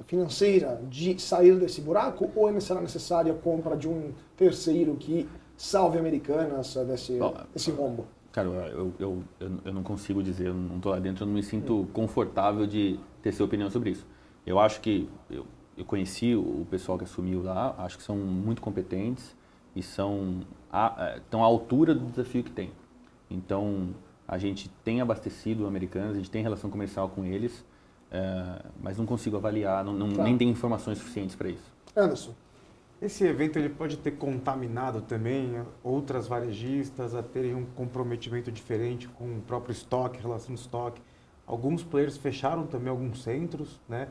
financeira de sair desse buraco ou será necessária a compra de um terceiro que salve Americanas desse rombo? Cara, eu não consigo dizer, eu não estou lá dentro, eu não me sinto confortável de ter sua opinião sobre isso. Eu acho que, eu conheci o pessoal que assumiu lá, acho que são muito competentes e estão à altura do desafio que tem. Então, a gente tem abastecido Americanas, a gente tem relação comercial com eles, mas não consigo avaliar, nem tenho informações suficientes para isso. Anderson. Esse evento ele pode ter contaminado também outras varejistas a terem um comprometimento diferente com o próprio estoque, relação de estoque. Alguns players fecharam também alguns centros, né?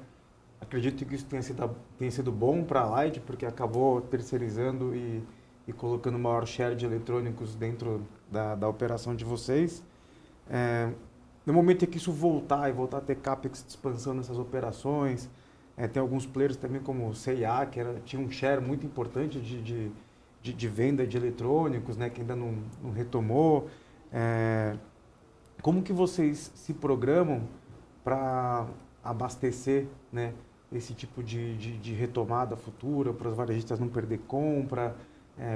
Acredito que isso tenha sido bom para a Light, porque acabou terceirizando e colocando maior share de eletrônicos dentro da operação de vocês. No momento em que isso voltar a ter CAPEX de expansão nessas operações, tem alguns players também como o C&A, que tinha um share muito importante de venda de eletrônicos, né, que ainda não retomou. Como que vocês se programam para abastecer, né, esse tipo de retomada futura, para os varejistas não perder compra?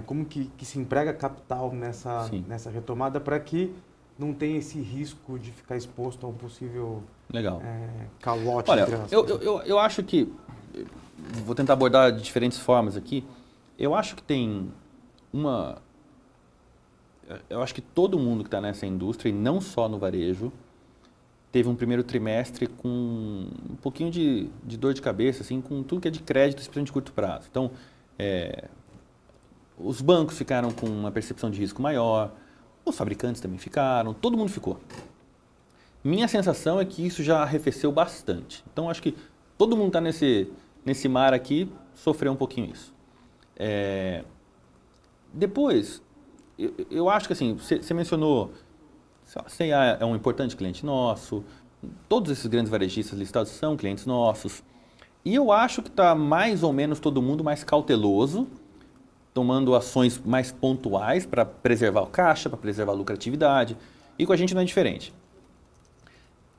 Como que se emprega capital nessa retomada para que não tenha esse risco de ficar exposto a um possível calote? Olha, eu acho que, vou tentar abordar de diferentes formas aqui, eu acho que tem eu acho que todo mundo que está nessa indústria, e não só no varejo, teve um primeiro trimestre com um pouquinho de dor de cabeça, assim, com tudo que é de crédito, especialmente de curto prazo. Então, os bancos ficaram com uma percepção de risco maior, os fabricantes também ficaram, todo mundo ficou. Minha sensação é que isso já arrefeceu bastante. Então, acho que todo mundo está nesse mar aqui, sofreu um pouquinho isso. Depois, eu acho que assim, você mencionou, a C&A é um importante cliente nosso, todos esses grandes varejistas listados são clientes nossos, e eu acho que está mais ou menos todo mundo mais cauteloso, tomando ações mais pontuais para preservar o caixa, para preservar a lucratividade, e com a gente não é diferente.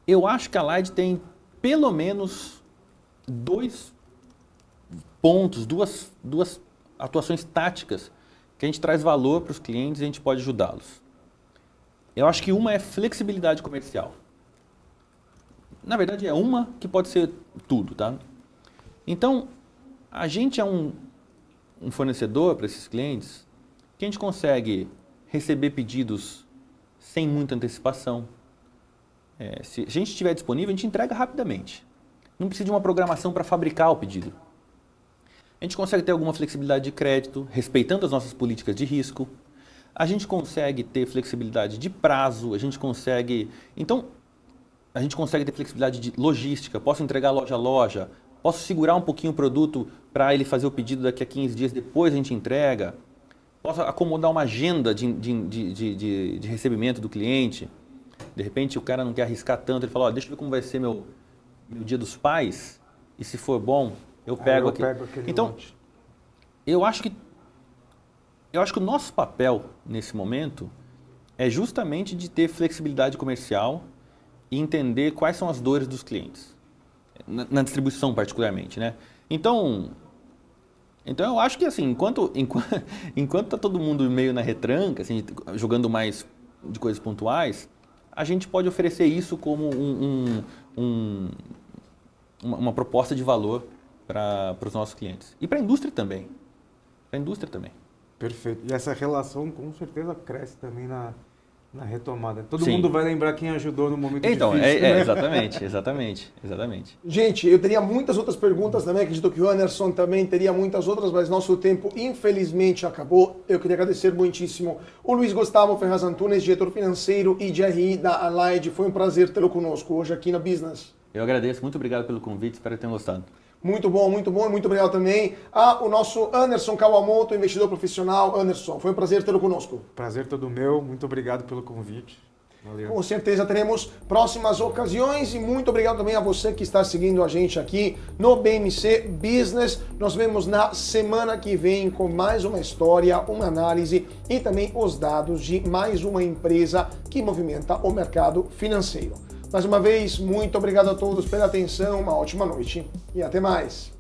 Eu acho que a Light tem pelo menos 2 pontos, duas atuações táticas que a gente traz valor para os clientes e a gente pode ajudá-los. Eu acho que uma é flexibilidade comercial. Na verdade, é uma que pode ser tudo, tá? Então, a gente é um fornecedor para esses clientes que a gente consegue receber pedidos sem muita antecipação. Se a gente estiver disponível, a gente entrega rapidamente. Não precisa de uma programação para fabricar o pedido. A gente consegue ter alguma flexibilidade de crédito, respeitando as nossas políticas de risco. A gente consegue ter flexibilidade de prazo, a gente consegue ter flexibilidade de logística. Posso entregar loja a loja, posso segurar um pouquinho o produto para ele fazer o pedido daqui a 15 dias, depois a gente entrega. Posso acomodar uma agenda de recebimento do cliente. De repente o cara não quer arriscar tanto, ele fala, deixa eu ver como vai ser meu dia dos pais, e se for bom, eu pego aquele então, lote. Eu acho que o nosso papel nesse momento é justamente de ter flexibilidade comercial e entender quais são as dores dos clientes, na distribuição particularmente, né? Então eu acho que assim, enquanto tá todo mundo meio na retranca, assim, jogando mais de coisas pontuais, a gente pode oferecer isso como uma proposta de valor para os nossos clientes. E para a indústria também. Perfeito. E essa relação com certeza cresce também na retomada. Todo mundo vai lembrar quem ajudou no momento difícil. Né? Exatamente. Gente, eu teria muitas outras perguntas também, acredito que o Anderson também teria muitas outras, mas nosso tempo infelizmente acabou. Eu queria agradecer muitíssimo o Luiz Gustavo Ferraz Antunes, diretor financeiro e de RI da Allied. Foi um prazer tê-lo conosco hoje aqui na Business. Eu agradeço, muito obrigado pelo convite, espero que tenham gostado. Muito bom, muito obrigado também ao nosso Anderson Kawamoto, investidor profissional. Anderson, foi um prazer tê-lo conosco. Prazer todo meu, muito obrigado pelo convite. Valeu. Com certeza teremos próximas ocasiões e muito obrigado também a você que está seguindo a gente aqui no BMC Business. Nos vemos na semana que vem com mais uma história, uma análise e também os dados de mais uma empresa que movimenta o mercado financeiro. Mais uma vez, muito obrigado a todos pela atenção, uma ótima noite e até mais.